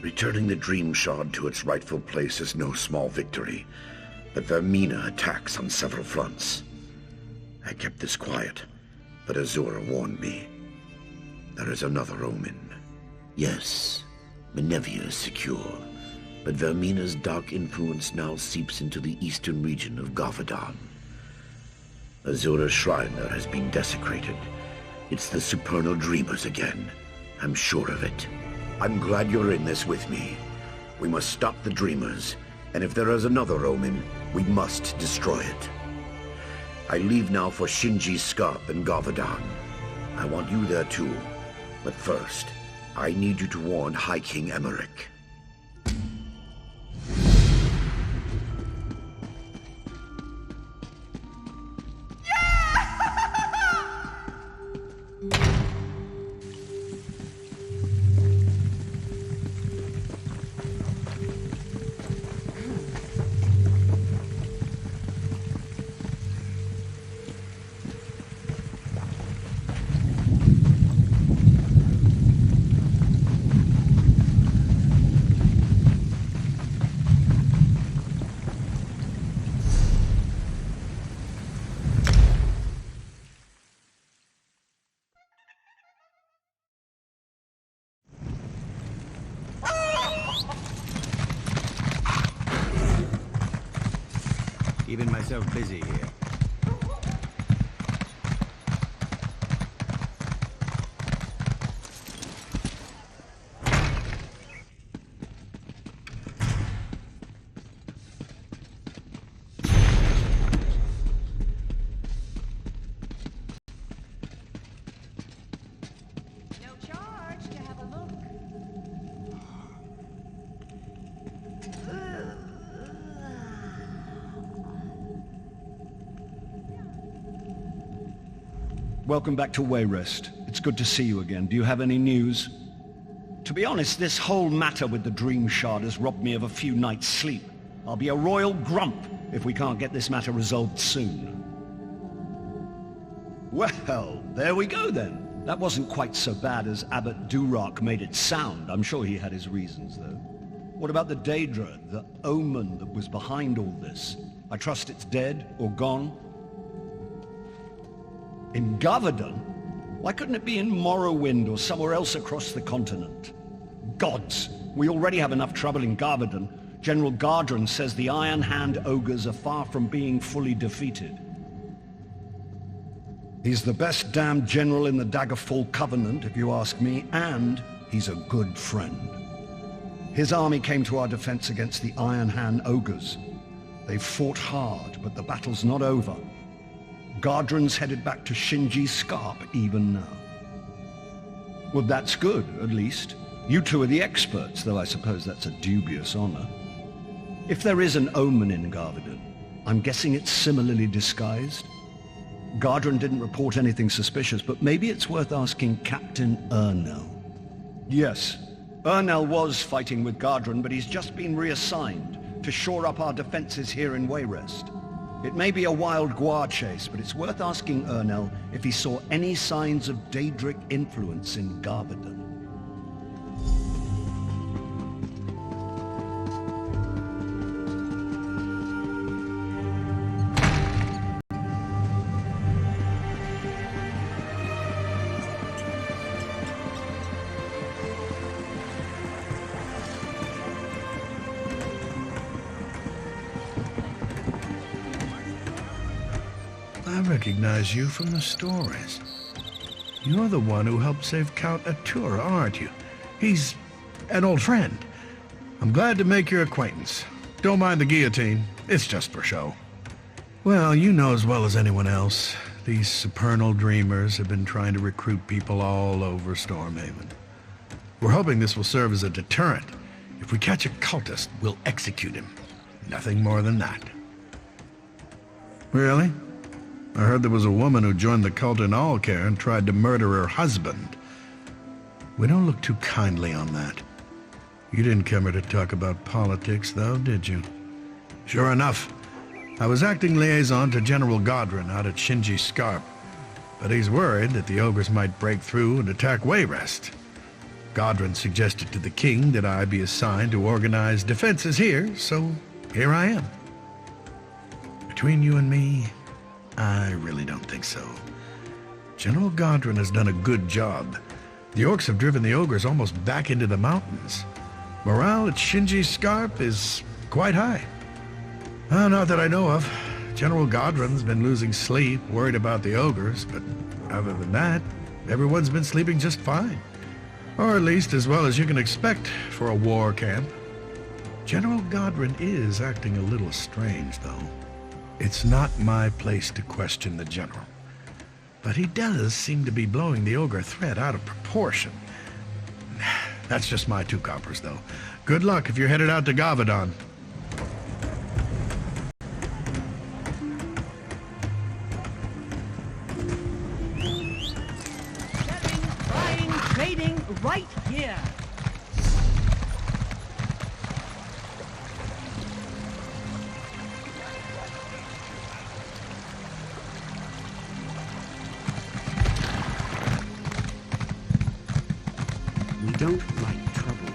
Returning the Dream Shard to its rightful place is no small victory, but Vermina attacks on several fronts. I kept this quiet, but Azura warned me. There is another Omen. Yes, Menevia is secure, but Vermina's dark influence now seeps into the eastern region of Gavadon. Azura's shrine there has been desecrated. It's the supernal dreamers again. I'm sure of it. I'm glad you're in this with me. We must stop the dreamers, and if there is another Omen, we must destroy it. I leave now for Shinji's Scarp in Gavadon. I want you there too. But first, I need you to warn High King Emmerich. Keeping myself busy here. Welcome back to Wayrest. It's good to see you again. Do you have any news? To be honest, this whole matter with the Dream Shard has robbed me of a few nights' sleep. I'll be a royal grump if we can't get this matter resolved soon. Well, there we go then. That wasn't quite so bad as Abbot Durak made it sound. I'm sure he had his reasons, though. What about the Daedra, the Omen that was behind all this? I trust it's dead or gone? In Gavadon? Why couldn't it be in Morrowind or somewhere else across the continent? Gods! We already have enough trouble in Gavadon. General Gardren says the Iron Hand ogres are far from being fully defeated. He's the best damned general in the Daggerfall Covenant, if you ask me, and he's a good friend. His army came to our defense against the Iron Hand ogres. They've fought hard, but the battle's not over. Gardren's headed back to Shinji's Scarp even now. Well, that's good, at least. You two are the experts, though I suppose that's a dubious honor. If there is an Omen in Gavadon, I'm guessing it's similarly disguised? Gardren didn't report anything suspicious, but maybe it's worth asking Captain Ernell. Yes, Ernell was fighting with Gardren, but he's just been reassigned to shore up our defenses here in Wayrest. It may be a wild guar chase, but it's worth asking Ernell if he saw any signs of Daedric influence in Gavadon. I recognize you from the stories. You're the one who helped save Count Atura, aren't you? He's an old friend. I'm glad to make your acquaintance. Don't mind the guillotine. It's just for show. Well, you know as well as anyone else, these supernal dreamers have been trying to recruit people all over Stormhaven. We're hoping this will serve as a deterrent. If we catch a cultist, we'll execute him. Nothing more than that. Really? I heard there was a woman who joined the cult in Allcare and tried to murder her husband. We don't look too kindly on that. You didn't come here to talk about politics, though, did you? Sure enough, I was acting liaison to General Gardren out at Shinji's Scarp, but he's worried that the ogres might break through and attack Wayrest. Godwin suggested to the king that I be assigned to organize defenses here, so here I am. Between you and me, I really don't think so. General Godwin has done a good job. The orcs have driven the ogres almost back into the mountains. Morale at Shinji Scarp is quite high. Not that I know of. General Godwin's been losing sleep, worried about the ogres, but other than that, everyone's been sleeping just fine. Or at least as well as you can expect for a war camp. General Godwin is acting a little strange, though. It's not my place to question the general. But he does seem to be blowing the ogre threat out of proportion. That's just my 2 coppers, though. Good luck if you're headed out to Gavadon. Trading right here. We don't like trouble.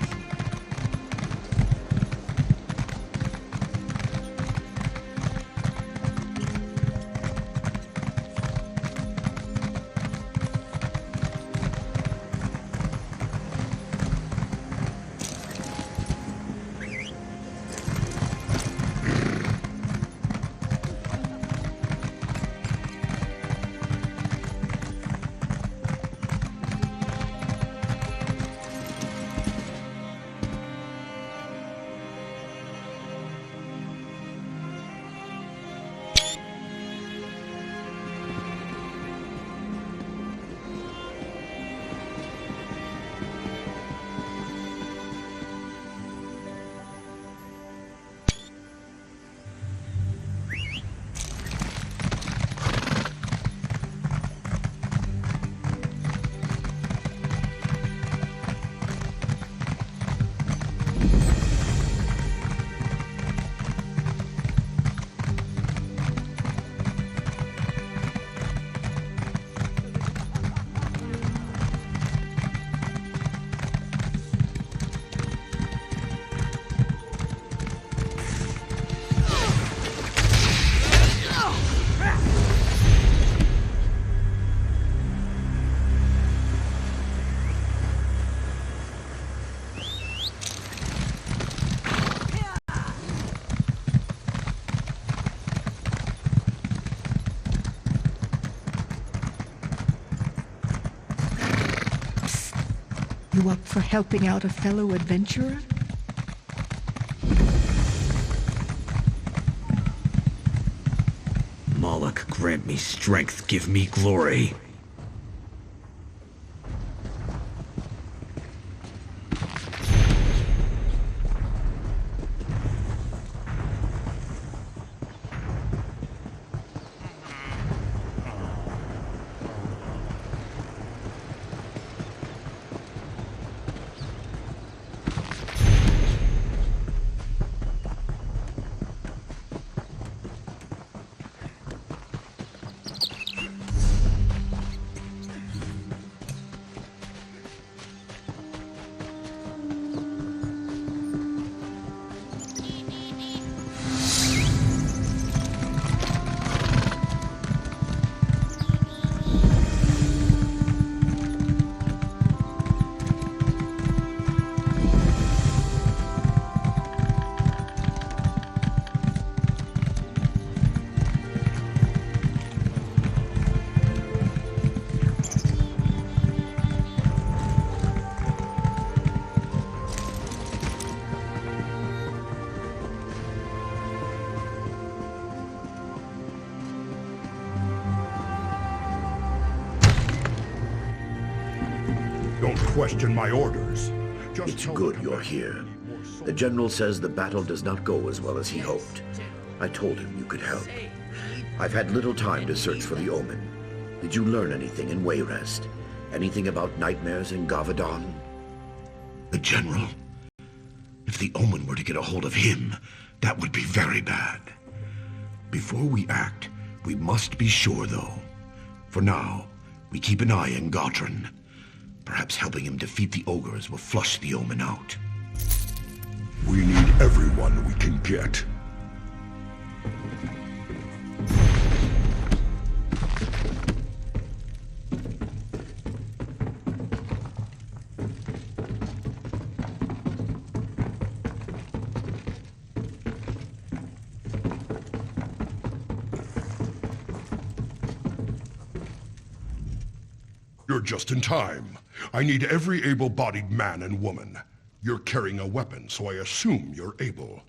You up for helping out a fellow adventurer? Moloch, grant me strength, give me glory. Don't question my orders. It's good you're here. The General says the battle does not go as well as he hoped. I told him you could help. I've had little time to search for the Omen. Did you learn anything in Wayrest? Anything about nightmares in Gavadon? The General? If the Omen were to get a hold of him, that would be very bad. Before we act, we must be sure, though. For now, we keep an eye on Godrun. Perhaps Perhaps helping him defeat the ogres will flush the Omen out. We need everyone we can get. You're just in time. I need every able-bodied man and woman. You're carrying a weapon, so I assume you're able.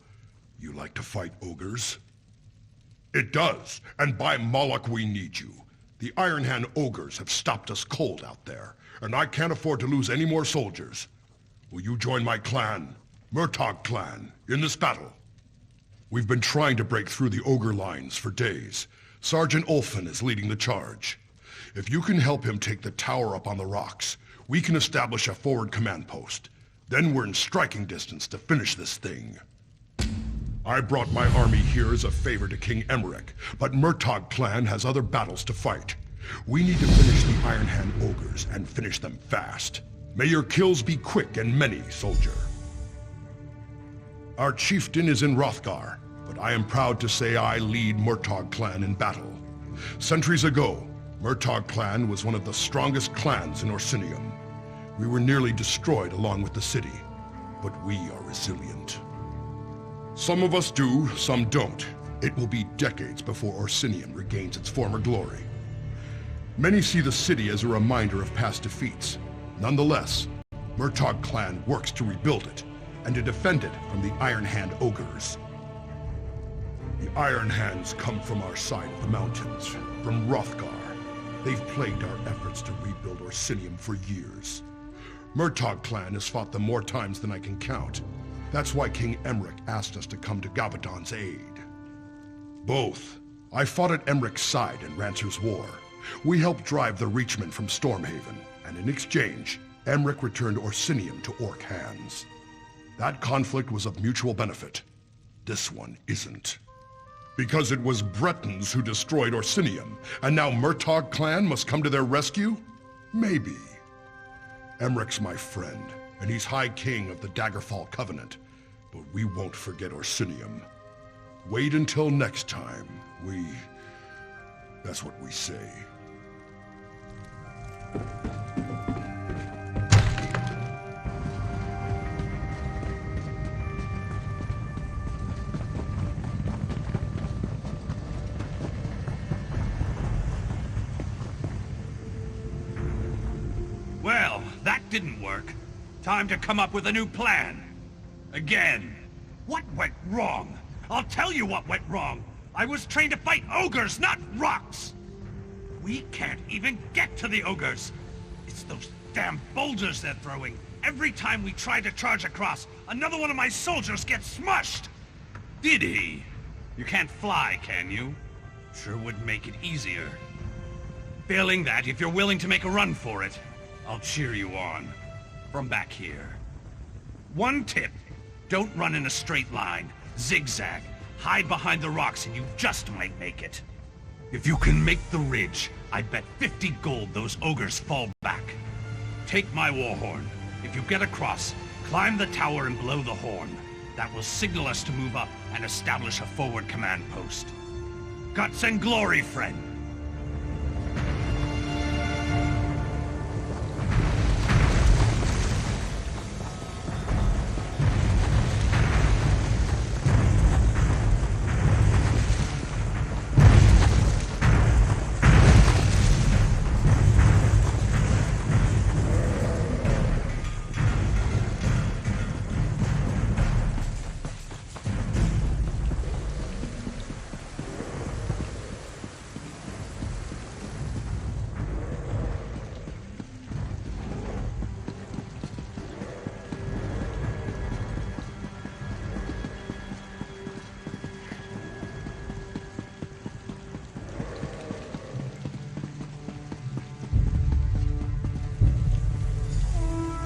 You like to fight ogres? It does, and by Moloch we need you. The Iron Hand ogres have stopped us cold out there, and I can't afford to lose any more soldiers. Will you join my clan, Murtagh clan, in this battle? We've been trying to break through the ogre lines for days. Sergeant Ulfin is leading the charge. If you can help him take the tower up on the rocks, we can establish a forward command post. Then we're in striking distance to finish this thing. I brought my army here as a favor to King Emmerich, but Murtagh clan has other battles to fight. We need to finish the Iron Hand ogres and finish them fast. May your kills be quick and many, soldier. Our chieftain is in Hrothgar, but I am proud to say I lead Murtagh clan in battle. Centuries ago, Murtagh clan was one of the strongest clans in Orsinium. We were nearly destroyed along with the city, but we are resilient. Some of us do, some don't. It will be decades before Orsinium regains its former glory. Many see the city as a reminder of past defeats. Nonetheless, Murtagh clan works to rebuild it and to defend it from the Iron Hand ogres. The Iron Hands come from our side of the mountains, from Hrothgar. They've plagued our efforts to rebuild Orsinium for years. Murtagh clan has fought them more times than I can count. That's why King Emmerich asked us to come to Gabadon's aid. Both. I fought at Emmerich's side in Rancer's War. We helped drive the Reachmen from Stormhaven, and in exchange, Emmerich returned Orsinium to Orc hands. That conflict was of mutual benefit. This one isn't. Because it was Bretons who destroyed Orsinium, and now Murtagh clan must come to their rescue? Maybe. Emmerich's my friend, and he's High King of the Daggerfall Covenant, but we won't forget Orsinium. Wait until next time. That's what we say. Well, that didn't work. Time to come up with a new plan. Again. What went wrong? I'll tell you what went wrong. I was trained to fight ogres, not rocks. We can't even get to the ogres. It's those damn boulders they're throwing. Every time we try to charge across, another one of my soldiers gets smushed. Did he? You can't fly, can you? Sure would make it easier. Failing that, if you're willing to make a run for it, I'll cheer you on. From back here. One tip. Don't run in a straight line. Zigzag. Hide behind the rocks and you just might make it. If you can make the ridge, I bet 50 gold those ogres fall back. Take my war horn. If you get across, climb the tower and blow the horn. That will signal us to move up and establish a forward command post. Guts and glory, friend.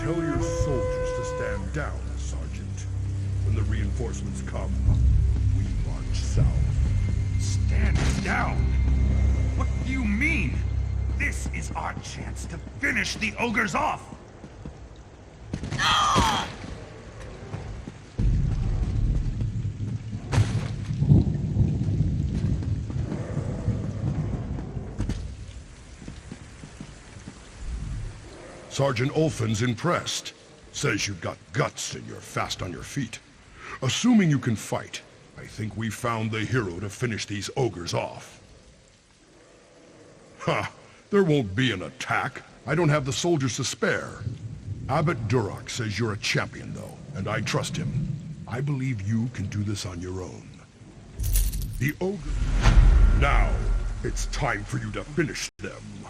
Tell your soldiers to stand down, Sergeant. When the reinforcements come, we march south. Stand down? What do you mean? This is our chance to finish the ogres off. Sergeant Ulfin's impressed. Says you've got guts and you're fast on your feet. Assuming you can fight, I think we found the hero to finish these ogres off. Ha! There won't be an attack. I don't have the soldiers to spare. Abbot Duroc says you're a champion, though, and I trust him. I believe you can do this on your own. The ogre... Now, it's time for you to finish them.